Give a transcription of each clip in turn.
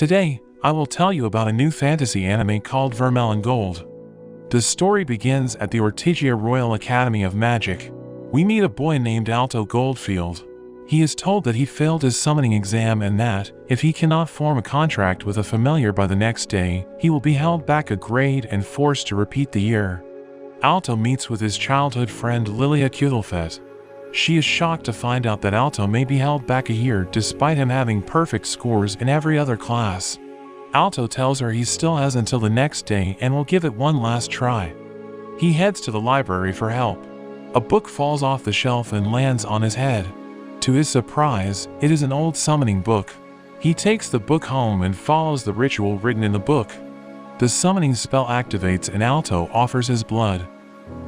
Today, I will tell you about a new fantasy anime called Vermeil and Gold. The story begins at the Ortikia Royal Academy of Magic. We meet a boy named Alto Goldfield. He is told that he failed his summoning exam and that, if he cannot form a contract with a familiar by the next day, he will be held back a grade and forced to repeat the year. Alto meets with his childhood friend Lilia Kudelfet. She is shocked to find out that Alto may be held back a year despite him having perfect scores in every other class. Alto tells her he still has until the next day and will give it one last try. He heads to the library for help. A book falls off the shelf and lands on his head. To his surprise, it is an old summoning book. He takes the book home and follows the ritual written in the book. The summoning spell activates and Alto offers his blood.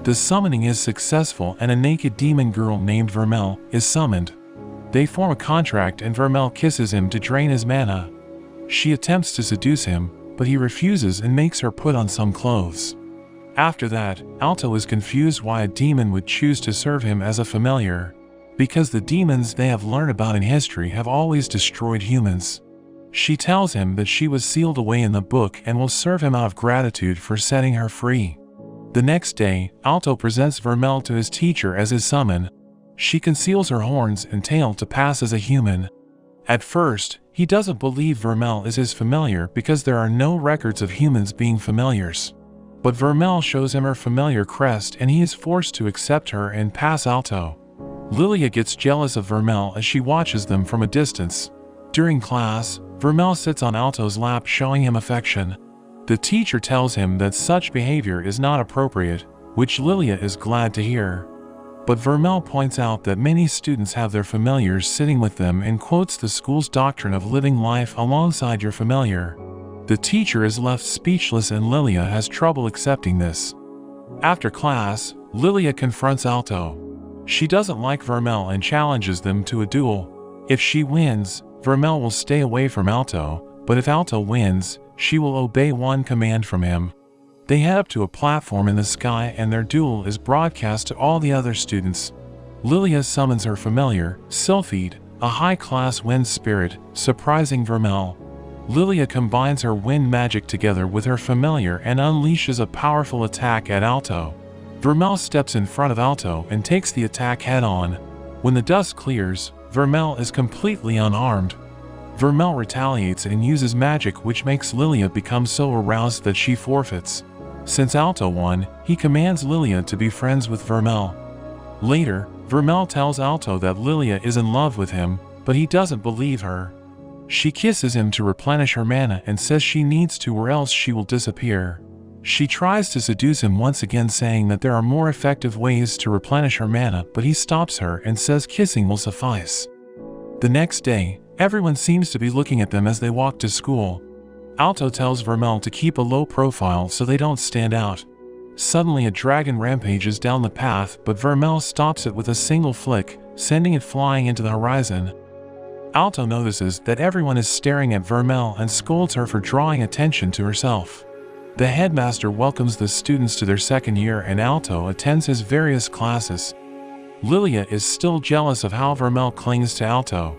The summoning is successful and a naked demon girl named Vermeil is summoned. They form a contract and Vermeil kisses him to drain his mana. She attempts to seduce him, but he refuses and makes her put on some clothes. After that, Alto is confused why a demon would choose to serve him as a familiar. Because the demons they have learned about in history have always destroyed humans. She tells him that she was sealed away in the book and will serve him out of gratitude for setting her free. The next day, Alto presents Vermeil to his teacher as his summon. She conceals her horns and tail to pass as a human. At first, he doesn't believe Vermeil is his familiar because there are no records of humans being familiars. But Vermeil shows him her familiar crest and he is forced to accept her and pass Alto. Lilia gets jealous of Vermeil as she watches them from a distance. During class, Vermeil sits on Alto's lap showing him affection. The teacher tells him that such behavior is not appropriate, which Lilia is glad to hear. But Vermeil points out that many students have their familiars sitting with them and quotes the school's doctrine of living life alongside your familiar. The teacher is left speechless and Lilia has trouble accepting this. After class, Lilia confronts Alto. She doesn't like Vermeil and challenges them to a duel. If she wins, Vermeil will stay away from Alto, but if Alto wins, she will obey one command from him. They head up to a platform in the sky and their duel is broadcast to all the other students. Lilia summons her familiar, Sylphide, a high-class wind spirit, surprising Vermeil. Lilia combines her wind magic together with her familiar and unleashes a powerful attack at Alto. Vermeil steps in front of Alto and takes the attack head-on. When the dust clears, Vermeil is completely unarmed. Vermeil retaliates and uses magic which makes Lilia become so aroused that she forfeits. Since Alto won, he commands Lilia to be friends with Vermeil. Later, Vermeil tells Alto that Lilia is in love with him, but he doesn't believe her. She kisses him to replenish her mana and says she needs to or else she will disappear. She tries to seduce him once again saying that there are more effective ways to replenish her mana, but he stops her and says kissing will suffice. The next day, everyone seems to be looking at them as they walk to school. Alto tells Vermeil to keep a low profile so they don't stand out. Suddenly a dragon rampages down the path, but Vermeil stops it with a single flick, sending it flying into the horizon. Alto notices that everyone is staring at Vermeil and scolds her for drawing attention to herself. The headmaster welcomes the students to their second year and Alto attends his various classes. Lilia is still jealous of how Vermeil clings to Alto.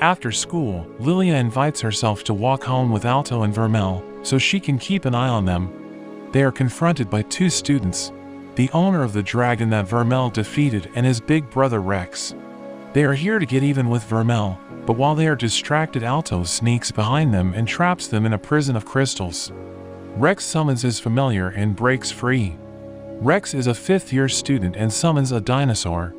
After school, Lilia invites herself to walk home with Alto and Vermeil, so she can keep an eye on them. They are confronted by two students, the owner of the dragon that Vermeil defeated and his big brother Rex. They are here to get even with Vermeil, but while they are distracted Alto sneaks behind them and traps them in a prison of crystals. Rex summons his familiar and breaks free. Rex is a 5th-year student and summons a dinosaur.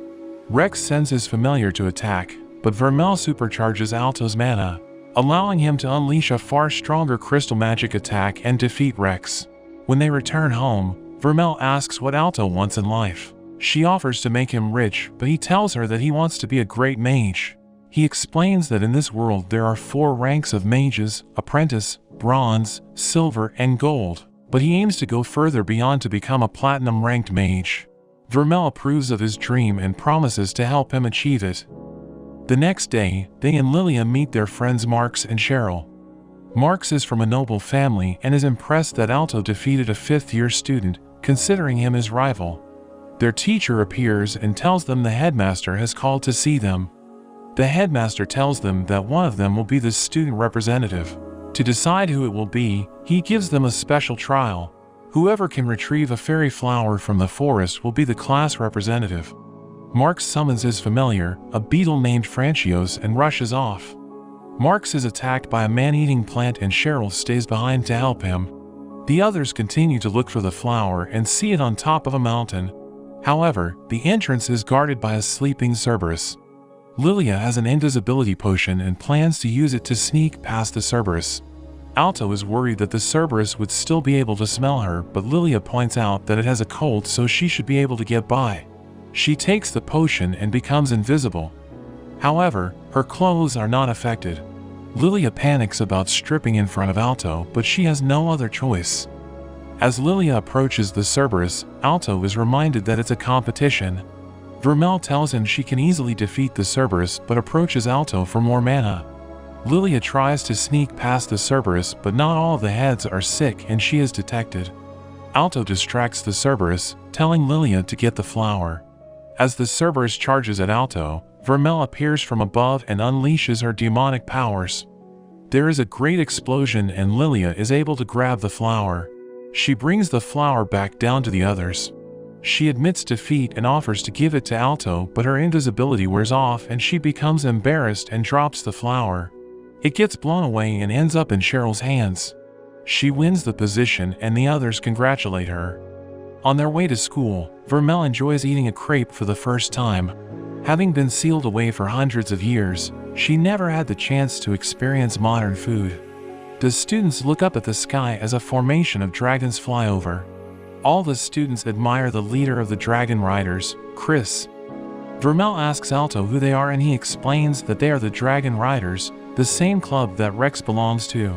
Rex sends his familiar to attack, but Vermeil supercharges Alto's mana, allowing him to unleash a far stronger crystal magic attack and defeat Rex. When they return home, Vermeil asks what Alto wants in life. She offers to make him rich, but he tells her that he wants to be a great mage. He explains that in this world there are 4 ranks of mages: apprentice, bronze, silver, and gold, but he aims to go further beyond to become a platinum-ranked mage. Vermeil approves of his dream and promises to help him achieve it. The next day, they and Lilia meet their friends Marx and Cheryl. Marx is from a noble family and is impressed that Alto defeated a 5th-year student, considering him his rival. Their teacher appears and tells them the headmaster has called to see them. The headmaster tells them that one of them will be the student representative. To decide who it will be, he gives them a special trial. Whoever can retrieve a fairy flower from the forest will be the class representative. Marx summons his familiar, a beetle named Francios, and rushes off. Marx is attacked by a man-eating plant and Cheryl stays behind to help him. The others continue to look for the flower and see it on top of a mountain. However, the entrance is guarded by a sleeping Cerberus. Lilia has an invisibility potion and plans to use it to sneak past the Cerberus. Alto is worried that the Cerberus would still be able to smell her, but Lilia points out that it has a cold, so she should be able to get by. She takes the potion and becomes invisible. However, her clothes are not affected. Lilia panics about stripping in front of Alto, but she has no other choice. As Lilia approaches the Cerberus, Alto is reminded that it's a competition. Vermeil tells him she can easily defeat the Cerberus but approaches Alto for more mana. Lilia tries to sneak past the Cerberus, but not all of the heads are sick and she is detected. Alto distracts the Cerberus, telling Lilia to get the flower. As the Cerberus charges at Alto, Vermeil appears from above and unleashes her demonic powers. There is a great explosion and Lilia is able to grab the flower. She brings the flower back down to the others. She admits defeat and offers to give it to Alto, but her invisibility wears off and she becomes embarrassed and drops the flower. It gets blown away and ends up in Cheryl's hands. She wins the position and the others congratulate her. On their way to school, Vermeil enjoys eating a crepe for the first time. Having been sealed away for hundreds of years, she never had the chance to experience modern food. The students look up at the sky as a formation of dragons fly over. All the students admire the leader of the dragon riders, Chris. Vermeil asks Alto who they are and he explains that they are the Dragon Riders, the same club that Rex belongs to.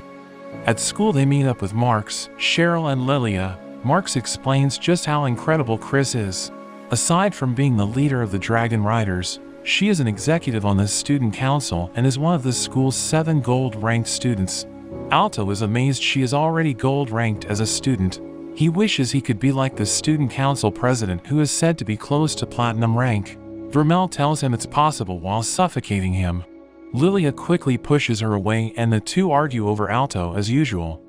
At school they meet up with Marx, Cheryl and Lilia. Marx explains just how incredible Chris is. Aside from being the leader of the Dragon Riders, she is an executive on the student council and is one of the school's 7 gold-ranked students. Alto is amazed she is already gold-ranked as a student. He wishes he could be like the student council president who is said to be close to platinum rank. Vermeil tells him it's possible while suffocating him. Lilia quickly pushes her away and the two argue over Alto as usual.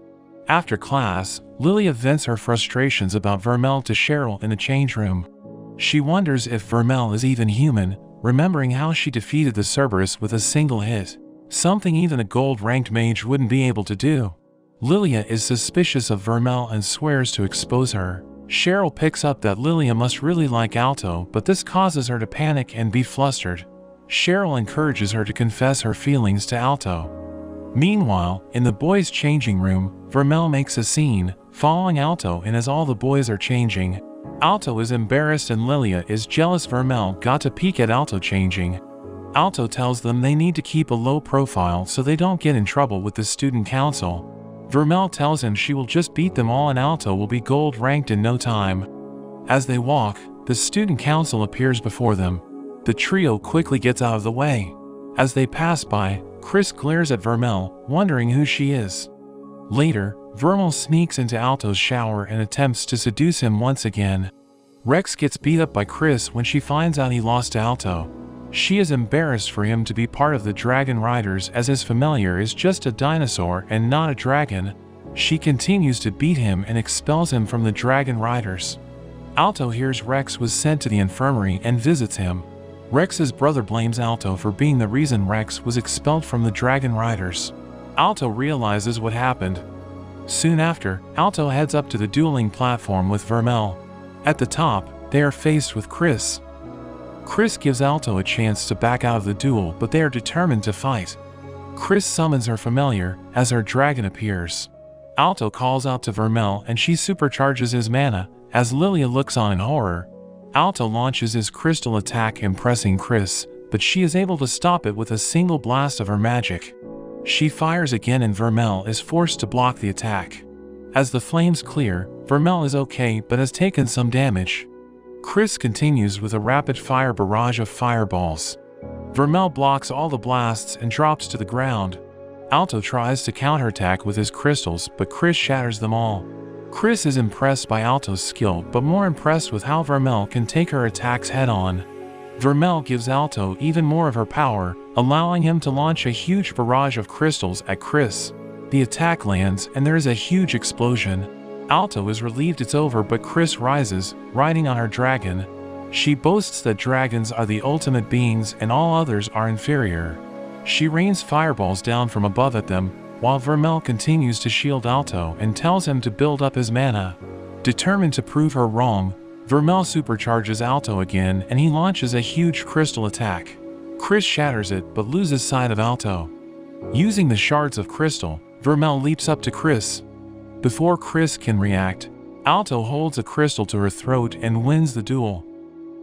After class, Lilia vents her frustrations about Vermeil to Cheryl in the change room. She wonders if Vermeil is even human, remembering how she defeated the Cerberus with a single hit, something even a gold-ranked mage wouldn't be able to do. Lilia is suspicious of Vermeil and swears to expose her. Cheryl picks up that Lilia must really like Alto, but this causes her to panic and be flustered. Cheryl encourages her to confess her feelings to Alto. Meanwhile, in the boys' changing room, Vermeil makes a scene, following Alto in as all the boys are changing. Alto is embarrassed and Lilia is jealous Vermeil got to peek at Alto changing. Alto tells them they need to keep a low profile so they don't get in trouble with the student council. Vermeil tells him she will just beat them all and Alto will be gold ranked in no time. As they walk, the student council appears before them. The trio quickly gets out of the way. As they pass by, Chris glares at Vermeil, wondering who she is. Later, Vermeil sneaks into Alto's shower and attempts to seduce him once again. Rex gets beat up by Chris when she finds out he lost to Alto. She is embarrassed for him to be part of the Dragon Riders as his familiar is just a dinosaur and not a dragon. She continues to beat him and expels him from the Dragon Riders. Alto hears Rex was sent to the infirmary and visits him. Rex's brother blames Alto for being the reason Rex was expelled from the Dragon Riders. Alto realizes what happened. Soon after, Alto heads up to the dueling platform with Vermeil. At the top, they are faced with Chris. Chris gives Alto a chance to back out of the duel, but they are determined to fight. Chris summons her familiar as her dragon appears. Alto calls out to Vermeil and she supercharges his mana. As Lilia looks on in horror, Alto launches his crystal attack impressing Chris, but she is able to stop it with a single blast of her magic. She fires again and Vermeil is forced to block the attack. As the flames clear, Vermeil is okay but has taken some damage. Chris continues with a rapid-fire barrage of fireballs. Vermeil blocks all the blasts and drops to the ground. Alto tries to counterattack with his crystals, but Chris shatters them all. Chris is impressed by Alto's skill, but more impressed with how Vermeil can take her attacks head-on. Vermeil gives Alto even more of her power, allowing him to launch a huge barrage of crystals at Chris. The attack lands and there is a huge explosion. Alto is relieved it's over, but Chris rises, riding on her dragon. She boasts that dragons are the ultimate beings and all others are inferior. She rains fireballs down from above at them, while Vermeil continues to shield Alto and tells him to build up his mana. Determined to prove her wrong, Vermeil supercharges Alto again and he launches a huge crystal attack. Chris shatters it but loses sight of Alto. Using the shards of crystal, Vermeil leaps up to Chris. Before Chris can react, Alto holds a crystal to her throat and wins the duel.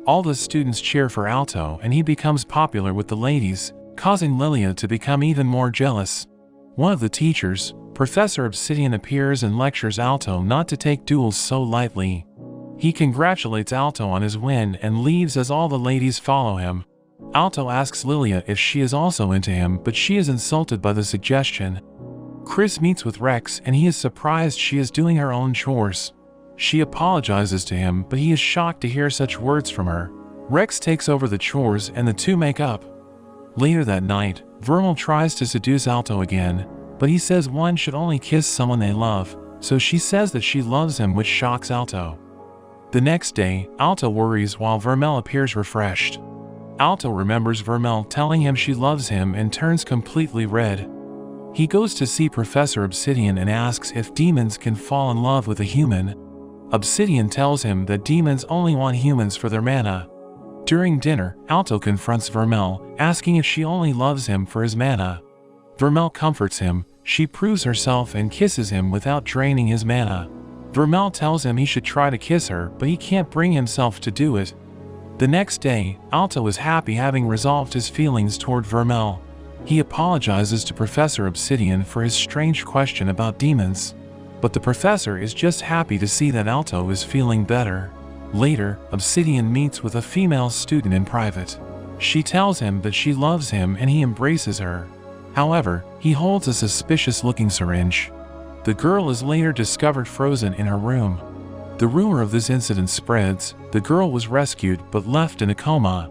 All the students cheer for Alto and he becomes popular with the ladies, causing Lilia to become even more jealous. One of the teachers, Professor Obsidian, appears and lectures Alto not to take duels so lightly. He congratulates Alto on his win and leaves as all the ladies follow him. Alto asks Lilia if she is also into him, but she is insulted by the suggestion. Chris meets with Rex and he is surprised she is doing her own chores. She apologizes to him, but he is shocked to hear such words from her. Rex takes over the chores and the two make up. Later that night, Vermeil tries to seduce Alto again, but he says one should only kiss someone they love, so she says that she loves him, which shocks Alto. The next day, Alto worries while Vermeil appears refreshed. Alto remembers Vermeil telling him she loves him and turns completely red. He goes to see Professor Obsidian and asks if demons can fall in love with a human. Obsidian tells him that demons only want humans for their mana. During dinner, Alto confronts Vermeil, asking if she only loves him for his mana. Vermeil comforts him, she proves herself and kisses him without draining his mana. Vermeil tells him he should try to kiss her, but he can't bring himself to do it. The next day, Alto is happy having resolved his feelings toward Vermeil. He apologizes to Professor Obsidian for his strange question about demons. But the professor is just happy to see that Alto is feeling better. Later, Obsidian meets with a female student in private. She tells him that she loves him and he embraces her. However, he holds a suspicious-looking syringe. The girl is later discovered frozen in her room. The rumor of this incident spreads. The girl was rescued but left in a coma.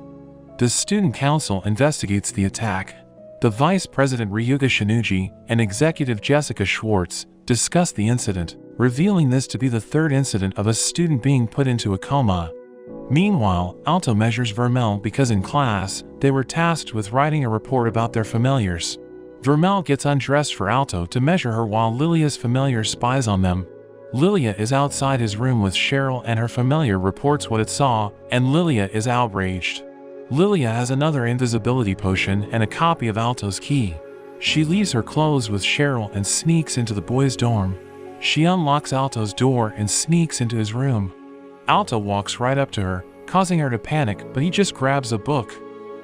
The student council investigates the attack. The vice president Ryuga Shinuji and executive Jessica Schwartz discuss the incident, revealing this to be the third incident of a student being put into a coma. Meanwhile, Alto measures Vermeil because in class, they were tasked with writing a report about their familiars. Vermeil gets undressed for Alto to measure her while Lilia's familiar spies on them. Lilia is outside his room with Cheryl and her familiar reports what it saw, and Lilia is outraged. Lilia has another invisibility potion and a copy of Alto's key. She leaves her clothes with Cheryl and sneaks into the boys' dorm. She unlocks Alto's door and sneaks into his room. Alto walks right up to her, causing her to panic, but he just grabs a book.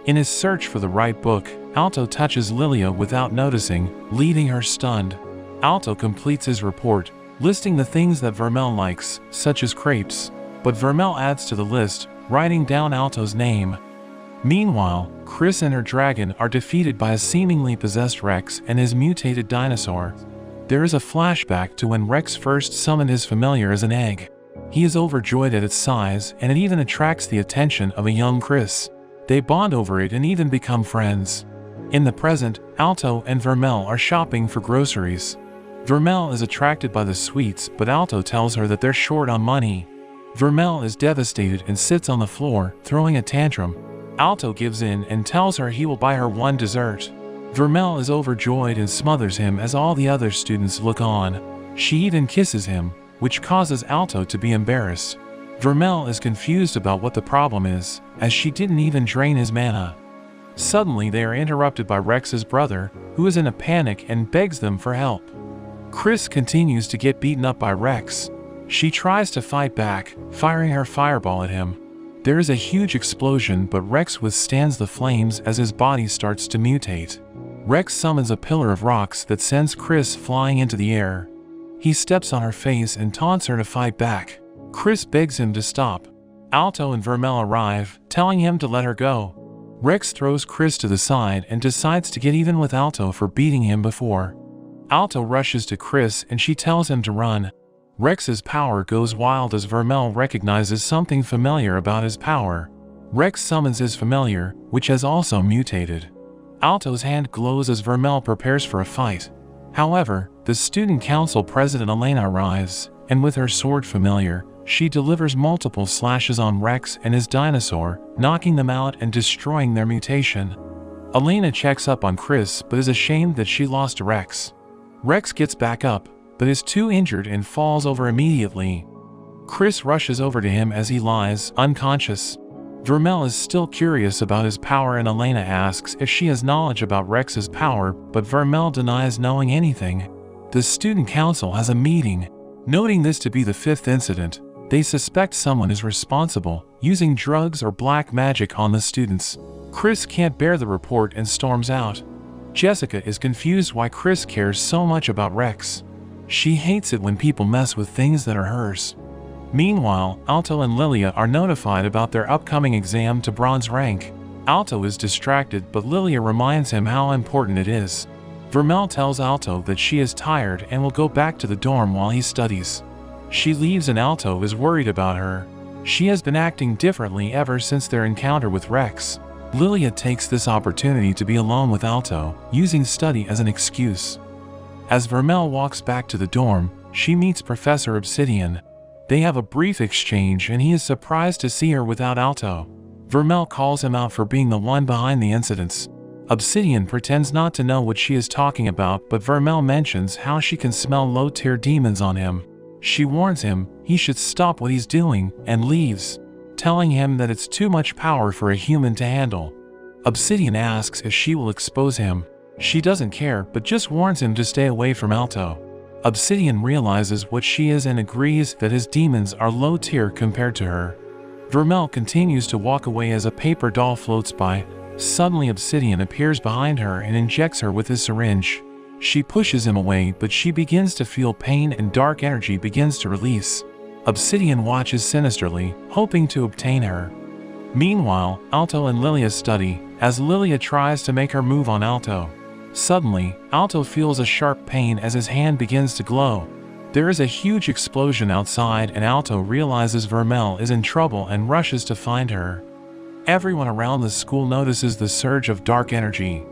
In his search for the right book, Alto touches Lilia without noticing, leaving her stunned. Alto completes his report, listing the things that Vermeil likes, such as crepes. But Vermeil adds to the list, writing down Alto's name. Meanwhile, Chris and her dragon are defeated by a seemingly possessed Rex and his mutated dinosaur. There is a flashback to when Rex first summoned his familiar as an egg. He is overjoyed at its size, and it even attracts the attention of a young Chris. They bond over it and even become friends. In the present, Alto and Vermeil are shopping for groceries. Vermeil is attracted by the sweets, but Alto tells her that they're short on money. Vermeil is devastated and sits on the floor, throwing a tantrum. Alto gives in and tells her he will buy her one dessert. Vermeil is overjoyed and smothers him as all the other students look on. She even kisses him, which causes Alto to be embarrassed. Vermeil is confused about what the problem is, as she didn't even drain his mana. Suddenly they are interrupted by Rex's brother, who is in a panic and begs them for help. Chris continues to get beaten up by Rex. She tries to fight back, firing her fireball at him. There is a huge explosion, but Rex withstands the flames as his body starts to mutate. Rex summons a pillar of rocks that sends Chris flying into the air. He steps on her face and taunts her to fight back. Chris begs him to stop. Alto and Vermeil arrive, telling him to let her go. Rex throws Chris to the side and decides to get even with Alto for beating him before. Alto rushes to Chris and she tells him to run. Rex's power goes wild as Vermeil recognizes something familiar about his power. Rex summons his familiar, which has also mutated. Alto's hand glows as Vermeil prepares for a fight. However, The student council president Elena arrives, and with her sword familiar, she delivers multiple slashes on Rex and his dinosaur, knocking them out and destroying their mutation. Elena checks up on Chris but is ashamed that she lost to Rex. Rex gets back up, but is too injured and falls over immediately. Chris rushes over to him as he lies unconscious. Vermeil is still curious about his power and Elena asks if she has knowledge about Rex's power, but Vermeil denies knowing anything. The student council has a meeting. Noting this to be the 5th incident, they suspect someone is responsible, using drugs or black magic on the students. Chris can't bear the report and storms out. Jessica is confused why Chris cares so much about Rex. She hates it when people mess with things that are hers. Meanwhile, Alto and Lilia are notified about their upcoming exam to bronze rank. Alto is distracted, but Lilia reminds him how important it is. Vermeil tells Alto that she is tired and will go back to the dorm while he studies. She leaves and Alto is worried about her. She has been acting differently ever since their encounter with Rex. Lilia takes this opportunity to be alone with Alto, using study as an excuse. As Vermeil walks back to the dorm, she meets Professor Obsidian. They have a brief exchange and he is surprised to see her without Alto. Vermeil calls him out for being the one behind the incidents. Obsidian pretends not to know what she is talking about, but Vermeil mentions how she can smell low-tier demons on him. She warns him he should stop what he's doing and leaves, telling him that it's too much power for a human to handle. Obsidian asks if she will expose him. She doesn't care, but just warns him to stay away from Alto. Obsidian realizes what she is and agrees that his demons are low tier compared to her. Vermeil continues to walk away as a paper doll floats by. Suddenly Obsidian appears behind her and injects her with his syringe. She pushes him away, but she begins to feel pain and dark energy begins to release. Obsidian watches sinisterly, hoping to obtain her. Meanwhile, Alto and Lilia study, as Lilia tries to make her move on Alto. Suddenly, Alto feels a sharp pain as his hand begins to glow. There is a huge explosion outside and Alto realizes Vermeil is in trouble and rushes to find her. Everyone around the school notices the surge of dark energy.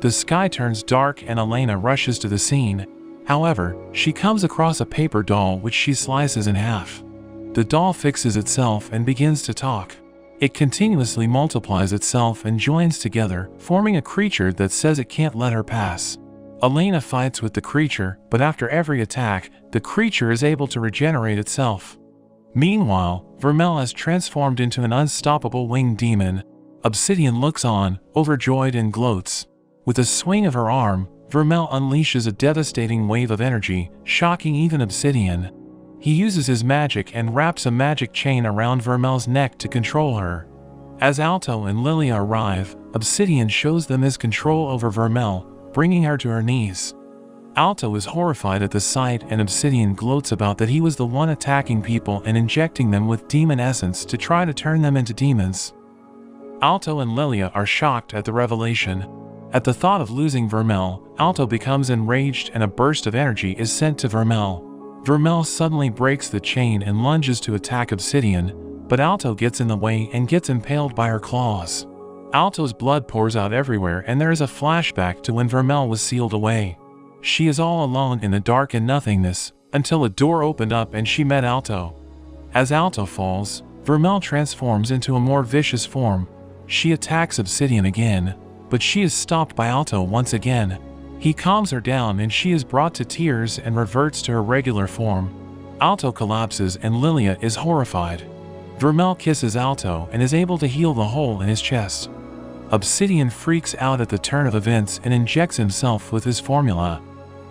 The sky turns dark and Elena rushes to the scene. However, she comes across a paper doll which she slices in half. The doll fixes itself and begins to talk. It continuously multiplies itself and joins together, forming a creature that says it can't let her pass. Elena fights with the creature, but after every attack, the creature is able to regenerate itself. Meanwhile, Vermeil has transformed into an unstoppable winged demon. Obsidian looks on, overjoyed and gloats. With a swing of her arm, Vermeil unleashes a devastating wave of energy, shocking even Obsidian. He uses his magic and wraps a magic chain around Vermeil's neck to control her. As Alto and Lilia arrive, Obsidian shows them his control over Vermeil, bringing her to her knees. Alto is horrified at the sight and Obsidian gloats about that he was the one attacking people and injecting them with demon essence to try to turn them into demons. Alto and Lilia are shocked at the revelation. At the thought of losing Vermeil, Alto becomes enraged and a burst of energy is sent to Vermeil. Vermeil suddenly breaks the chain and lunges to attack Obsidian, but Alto gets in the way and gets impaled by her claws. Alto's blood pours out everywhere and there is a flashback to when Vermeil was sealed away. She is all alone in the dark and nothingness, until a door opened up and she met Alto. As Alto falls, Vermeil transforms into a more vicious form. She attacks Obsidian again, but she is stopped by Alto once again. He calms her down and she is brought to tears and reverts to her regular form. Alto collapses and Lilia is horrified. Vermeil kisses Alto and is able to heal the hole in his chest. Obsidian freaks out at the turn of events and injects himself with his formula.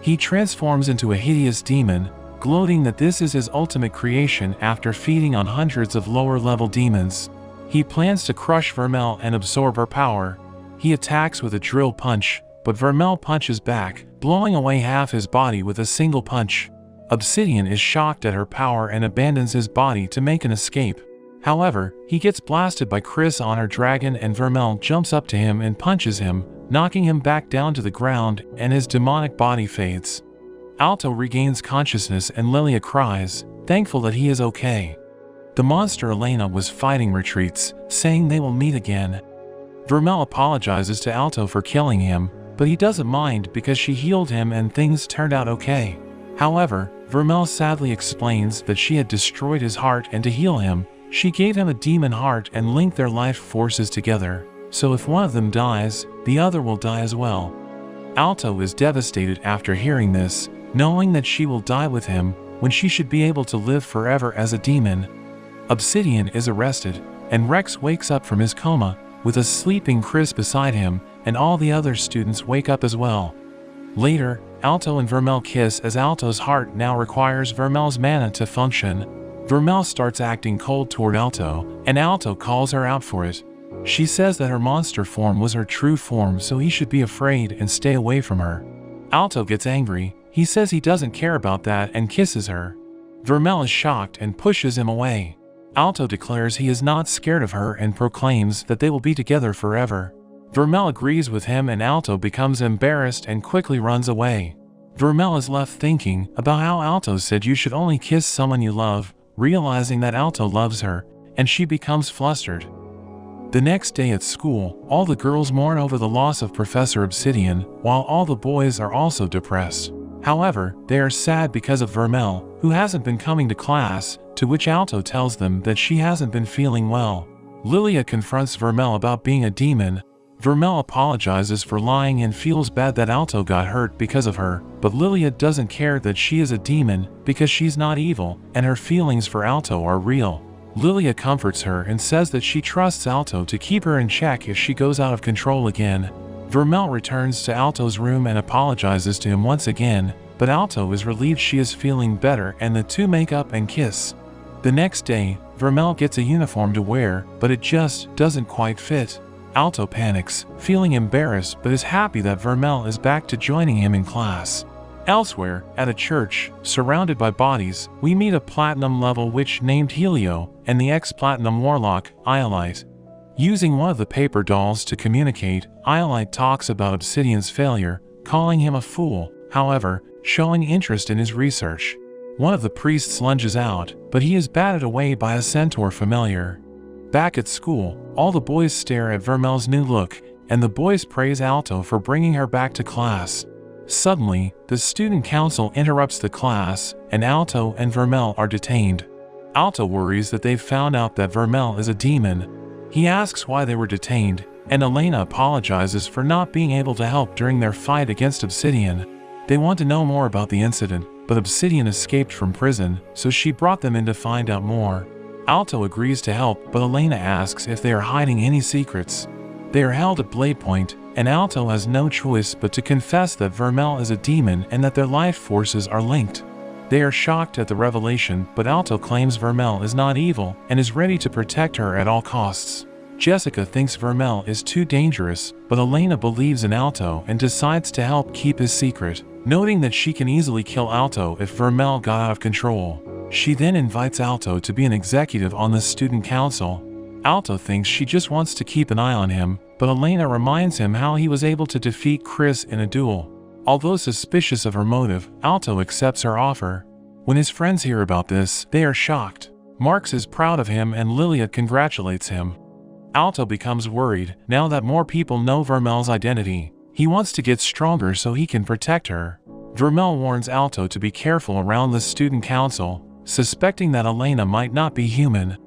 He transforms into a hideous demon, gloating that this is his ultimate creation after feeding on hundreds of lower-level demons. He plans to crush Vermeil and absorb her power. He attacks with a drill punch, but Vermeil punches back, blowing away half his body with a single punch. Obsidian is shocked at her power and abandons his body to make an escape. However, he gets blasted by Chris on her dragon and Vermeil jumps up to him and punches him, knocking him back down to the ground, and his demonic body fades. Alto regains consciousness and Lilia cries, thankful that he is okay. The monster Elena was fighting retreats, saying they will meet again. Vermeil apologizes to Alto for killing him, but he doesn't mind because she healed him and things turned out okay. However, Vermeil sadly explains that she had destroyed his heart, and to heal him, she gave him a demon heart and linked their life forces together. So if one of them dies, the other will die as well. Alto is devastated after hearing this, knowing that she will die with him when she should be able to live forever as a demon. Obsidian is arrested, and Rex wakes up from his coma with a sleeping Chris beside him, and all the other students wake up as well. Later, Alto and Vermeil kiss as Alto's heart now requires Vermeil's mana to function. Vermeil starts acting cold toward Alto, and Alto calls her out for it. She says that her monster form was her true form, so he should be afraid and stay away from her. Alto gets angry. He says he doesn't care about that and kisses her. Vermeil is shocked and pushes him away. Alto declares he is not scared of her and proclaims that they will be together forever. Vermeil agrees with him, and Alto becomes embarrassed and quickly runs away. Vermeil is left thinking about how Alto said you should only kiss someone you love, realizing that Alto loves her, and she becomes flustered. The next day at school, all the girls mourn over the loss of Professor Obsidian, while all the boys are also depressed. However, they are sad because of Vermeil, who hasn't been coming to class, to which Alto tells them that she hasn't been feeling well. Lilia confronts Vermeil about being a demon. Vermeil apologizes for lying and feels bad that Alto got hurt because of her, but Lilia doesn't care that she is a demon because she's not evil, and her feelings for Alto are real. Lilia comforts her and says that she trusts Alto to keep her in check if she goes out of control again. Vermeil returns to Alto's room and apologizes to him once again, but Alto is relieved she is feeling better, and the two make up and kiss. The next day, Vermeil gets a uniform to wear, but it just doesn't quite fit. Alto panics, feeling embarrassed, but is happy that Vermeil is back to joining him in class. Elsewhere, at a church, surrounded by bodies, we meet a platinum-level witch named Helio and the ex-platinum warlock, Iolite. Using one of the paper dolls to communicate, Iolite talks about Obsidian's failure, calling him a fool, however, showing interest in his research. One of the priests lunges out, but he is batted away by a centaur familiar. Back at school, all the boys stare at Vermeil's new look, and the boys praise Alto for bringing her back to class. Suddenly, the student council interrupts the class, and Alto and Vermeil are detained. Alto worries that they've found out that Vermeil is a demon. He asks why they were detained, and Elena apologizes for not being able to help during their fight against Obsidian. They want to know more about the incident, but Obsidian escaped from prison, so she brought them in to find out more. Alto agrees to help, but Elena asks if they are hiding any secrets. They are held at Blade Point, and Alto has no choice but to confess that Vermeil is a demon and that their life forces are linked. They are shocked at the revelation, but Alto claims Vermeil is not evil and is ready to protect her at all costs. Jessica thinks Vermeil is too dangerous, but Elena believes in Alto and decides to help keep his secret, noting that she can easily kill Alto if Vermeil got out of control. She then invites Alto to be an executive on the student council. Alto thinks she just wants to keep an eye on him, but Elena reminds him how he was able to defeat Chris in a duel. Although suspicious of her motive, Alto accepts her offer. When his friends hear about this, they are shocked. Marx is proud of him and Lilia congratulates him. Alto becomes worried now that more people know Vermeil's identity. He wants to get stronger so he can protect her. Vermeil warns Alto to be careful around the student council, suspecting that Elena might not be human.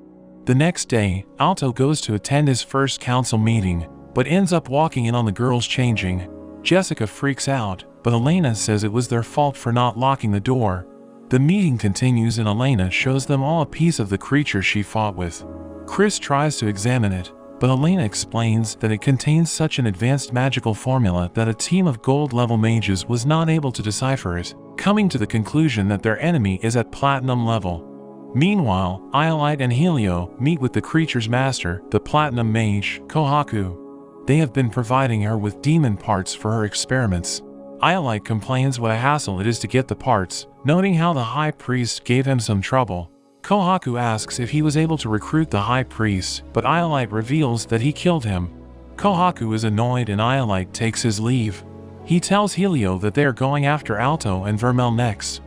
The next day, Alto goes to attend his first council meeting, but ends up walking in on the girls changing. Jessica freaks out, but Elena says it was their fault for not locking the door. The meeting continues and Elena shows them all a piece of the creature she fought with. Chris tries to examine it, but Elena explains that it contains such an advanced magical formula that a team of gold-level mages was not able to decipher it, coming to the conclusion that their enemy is at platinum level. Meanwhile, Iolite and Helio meet with the creature's master, the platinum mage, Kohaku. They have been providing her with demon parts for her experiments. Iolite complains what a hassle it is to get the parts, noting how the high priest gave him some trouble. Kohaku asks if he was able to recruit the high priest, but Iolite reveals that he killed him. Kohaku is annoyed and Iolite takes his leave. He tells Helio that they are going after Alto and Vermeil next.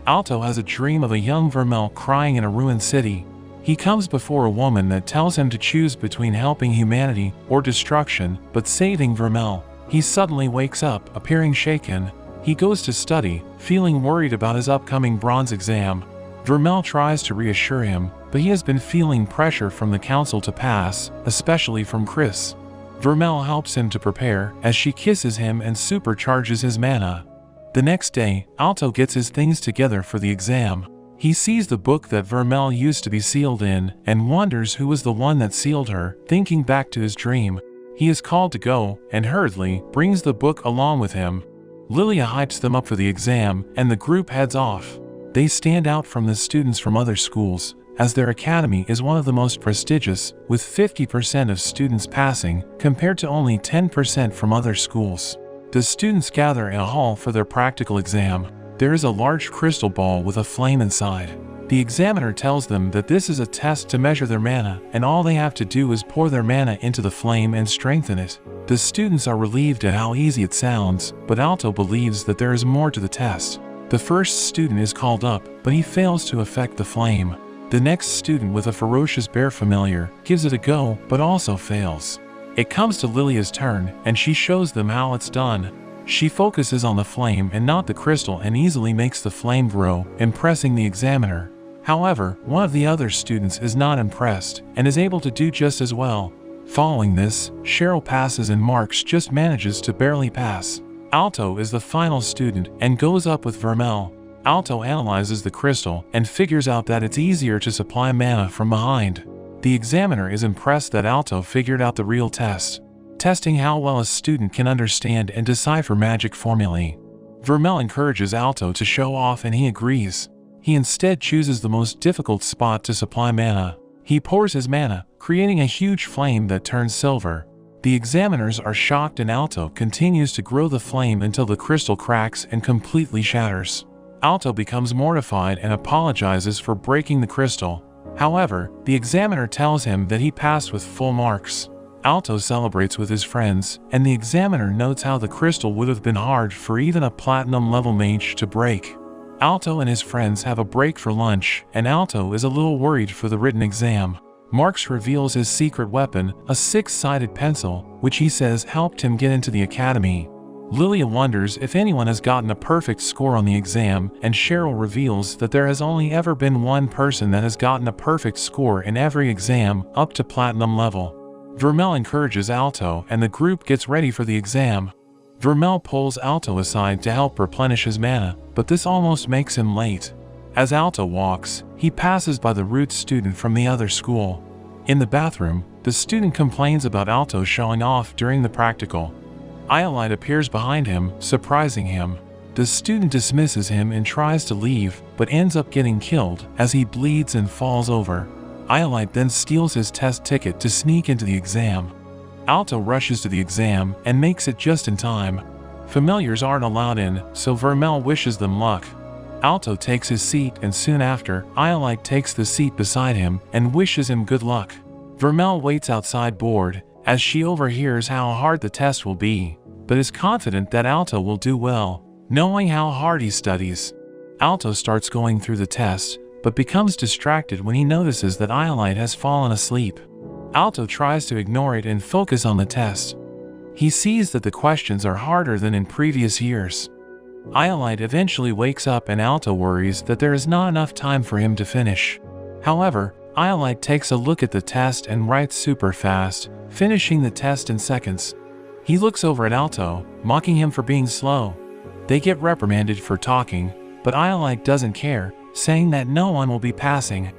Alto has a dream of a young Vermeil crying in a ruined city. He comes before a woman that tells him to choose between helping humanity or destruction, but saving Vermeil. He suddenly wakes up, appearing shaken. He goes to study, feeling worried about his upcoming bronze exam. Vermeil tries to reassure him, but he has been feeling pressure from the council to pass, especially from Chris. Vermeil helps him to prepare as she kisses him and supercharges his mana. The next day, Alto gets his things together for the exam. He sees the book that Vermeil used to be sealed in and wonders who was the one that sealed her, thinking back to his dream. He is called to go and hurriedly brings the book along with him. Lilia hypes them up for the exam and the group heads off. They stand out from the students from other schools, as their academy is one of the most prestigious, with 50% of students passing, compared to only 10% from other schools. The students gather in a hall for their practical exam. There is a large crystal ball with a flame inside. The examiner tells them that this is a test to measure their mana, and all they have to do is pour their mana into the flame and strengthen it. The students are relieved at how easy it sounds, but Alto believes that there is more to the test. The first student is called up, but he fails to affect the flame. The next student, with a ferocious bear familiar, gives it a go, but also fails. It comes to Lilia's turn, and she shows them how it's done. She focuses on the flame and not the crystal and easily makes the flame grow, impressing the examiner. However, one of the other students is not impressed, and is able to do just as well. Following this, Cheryl passes and Marks just manages to barely pass. Alto is the final student and goes up with Vermeil. Alto analyzes the crystal and figures out that it's easier to supply mana from behind. The examiner is impressed that Alto figured out the real test, testing how well a student can understand and decipher magic formulae. Vermeil encourages Alto to show off and he agrees. He instead chooses the most difficult spot to supply mana. He pours his mana, creating a huge flame that turns silver. The examiners are shocked and Alto continues to grow the flame until the crystal cracks and completely shatters. Alto becomes mortified and apologizes for breaking the crystal. However, the examiner tells him that he passed with full marks. Alto celebrates with his friends, and the examiner notes how the crystal would have been hard for even a platinum-level mage to break. Alto and his friends have a break for lunch, and Alto is a little worried for the written exam. Marks reveals his secret weapon, a six-sided pencil, which he says helped him get into the academy. Lilia wonders if anyone has gotten a perfect score on the exam, and Cheryl reveals that there has only ever been one person that has gotten a perfect score in every exam, up to platinum level. Vermeil encourages Alto and the group gets ready for the exam. Vermeil pulls Alto aside to help replenish his mana, but this almost makes him late. As Alto walks, he passes by the rude student from the other school. In the bathroom, the student complains about Alto showing off during the practical. Iolite appears behind him, surprising him. The student dismisses him and tries to leave, but ends up getting killed as he bleeds and falls over. Iolite then steals his test ticket to sneak into the exam. Alto rushes to the exam and makes it just in time. Familiars aren't allowed in, so Vermeil wishes them luck. Alto takes his seat and soon after, Iolite takes the seat beside him and wishes him good luck. Vermeil waits outside bored, as she overhears how hard the test will be, but is confident that Alto will do well, knowing how hard he studies. Alto starts going through the test, but becomes distracted when he notices that Iolite has fallen asleep. Alto tries to ignore it and focus on the test. He sees that the questions are harder than in previous years. Iolite eventually wakes up and Alto worries that there is not enough time for him to finish. However, Iolite takes a look at the test and writes super fast, finishing the test in seconds. He looks over at Alto, mocking him for being slow. They get reprimanded for talking, but Iolite doesn't care, saying that no one will be passing.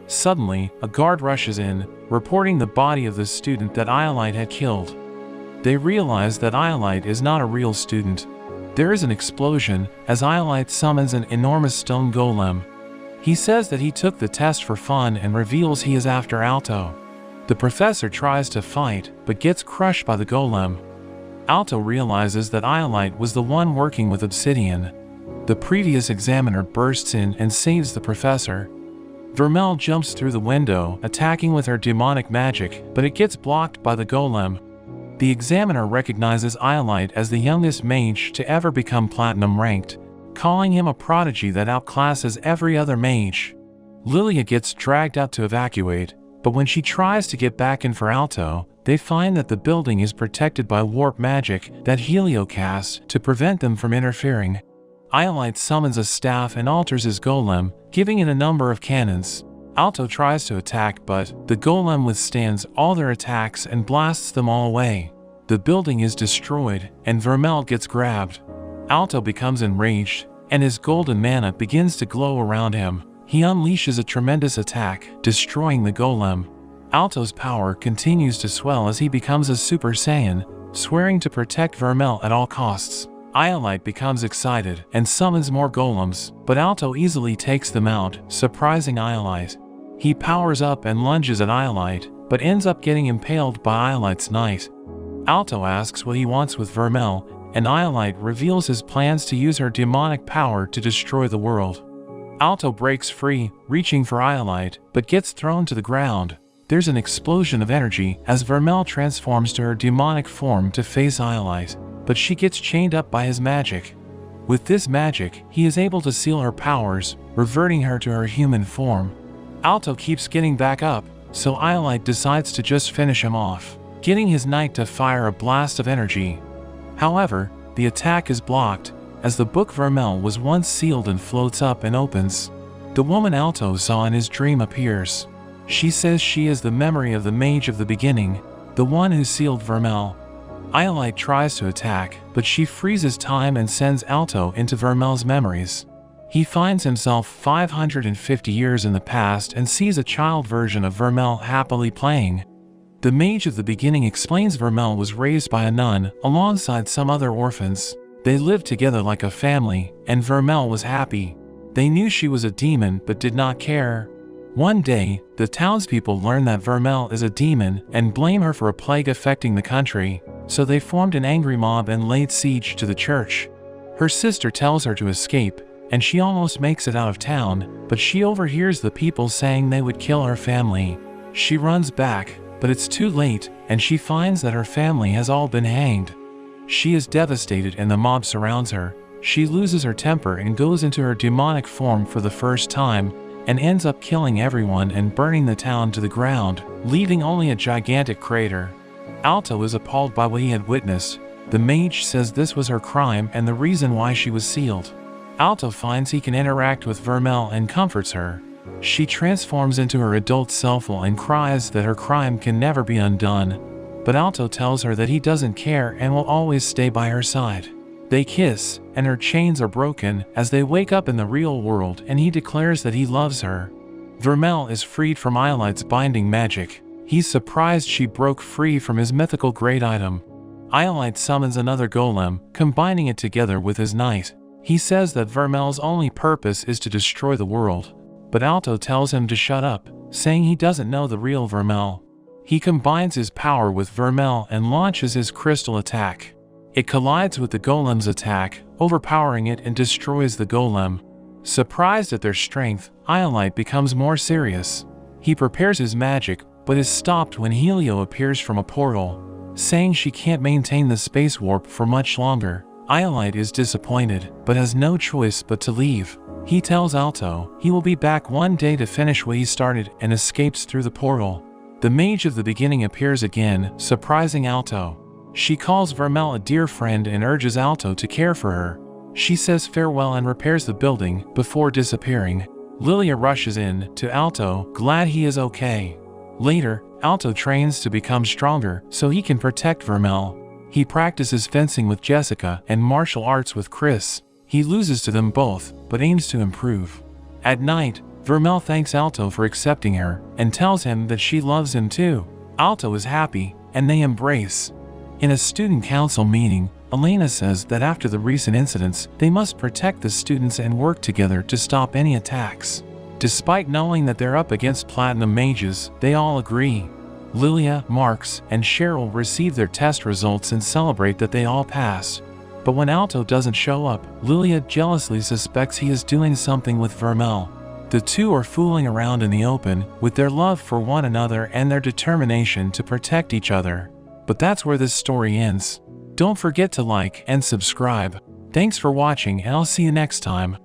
Suddenly, a guard rushes in, reporting the body of the student that Iolite had killed. They realize that Iolite is not a real student. There is an explosion as Iolite summons an enormous stone golem. He says that he took the test for fun and reveals he is after Alto. The professor tries to fight, but gets crushed by the golem. Alto realizes that Iolite was the one working with obsidian. The previous examiner bursts in and saves the professor. Vermeil jumps through the window, attacking with her demonic magic, but it gets blocked by the golem. The examiner recognizes Iolite as the youngest mage to ever become platinum ranked, calling him a prodigy that outclasses every other mage. Lilia gets dragged out to evacuate, But when she tries to get back in for Alto, they find that the building is protected by warp magic that Helio cast to prevent them from interfering. Iolite summons a staff and alters his golem, giving it a number of cannons. Alto tries to attack, but the golem withstands all their attacks and blasts them all away. The building is destroyed, and Vermeil gets grabbed. Alto becomes enraged, and his golden mana begins to glow around him. He unleashes a tremendous attack, destroying the golem. Alto's power continues to swell as he becomes a Super Saiyan, swearing to protect Vermeil at all costs. Iolite becomes excited and summons more golems, but Alto easily takes them out, surprising Iolite. He powers up and lunges at Iolite, but ends up getting impaled by Iolite's knight. Alto asks what he wants with Vermeil, and Iolite reveals his plans to use her demonic power to destroy the world. Alto breaks free, reaching for Iolite, but gets thrown to the ground. There's an explosion of energy as Vermeil transforms to her demonic form to face Iolite, but she gets chained up by his magic. With this magic, he is able to seal her powers, reverting her to her human form. Alto keeps getting back up, so Iolite decides to just finish him off, getting his knight to fire a blast of energy. However, the attack is blocked, as the book Vermeil was once sealed and floats up and opens. The woman Alto saw in his dream appears. She says she is the memory of the mage of the beginning, the one who sealed Vermeil. Iolite tries to attack, but she freezes time and sends Alto into Vermeil's memories. He finds himself 550 years in the past and sees a child version of Vermeil happily playing. The mage of the beginning explains Vermeil was raised by a nun alongside some other orphans. They lived together like a family, and Vermeil was happy. They knew she was a demon but did not care. One day, the townspeople learn that Vermeil is a demon and blame her for a plague affecting the country, so they formed an angry mob and laid siege to the church. Her sister tells her to escape, and she almost makes it out of town, but she overhears the people saying they would kill her family. She runs back, but it's too late, and she finds that her family has all been hanged. She is devastated and the mob surrounds her. She loses her temper and goes into her demonic form for the first time, and ends up killing everyone and burning the town to the ground, leaving only a gigantic crater. Alto is appalled by what he had witnessed. The mage says this was her crime and the reason why she was sealed. Alto finds he can interact with Vermeil and comforts her. She transforms into her adult self and cries that her crime can never be undone. But Alto tells her that he doesn't care and will always stay by her side. They kiss, and her chains are broken as they wake up in the real world, and he declares that he loves her. Vermeil is freed from Iolite's binding magic. He's surprised she broke free from his mythical great item. Iolite summons another golem, combining it together with his knight. He says that Vermeil's only purpose is to destroy the world, but Alto tells him to shut up, saying he doesn't know the real Vermeil. He combines his power with Vermeil and launches his crystal attack. It collides with the golem's attack, overpowering it and destroys the golem. Surprised at their strength, Iolite becomes more serious. He prepares his magic, but is stopped when Helio appears from a portal, saying she can't maintain the space warp for much longer. Iolite is disappointed, but has no choice but to leave. He tells Alto he will be back one day to finish what he started and escapes through the portal. The mage of the beginning appears again, surprising Alto. She calls Vermeil a dear friend and urges Alto to care for her. She says farewell and repairs the building before disappearing. Lilia rushes in to Alto, glad he is okay. Later, Alto trains to become stronger so he can protect Vermeil. He practices fencing with Jessica and martial arts with Chris. He loses to them both, but aims to improve. At night, Vermeil thanks Alto for accepting her and tells him that she loves him too. Alto is happy, and they embrace. In a student council meeting, Elena says that after the recent incidents, they must protect the students and work together to stop any attacks. Despite knowing that they're up against platinum mages, they all agree. Lilia, Marks, and Cheryl receive their test results and celebrate that they all passed. But when Alto doesn't show up, Lilia jealously suspects he is doing something with Vermeil. The two are fooling around in the open with their love for one another and their determination to protect each other. But that's where this story ends. Don't forget to like and subscribe. Thanks for watching, and I'll see you next time.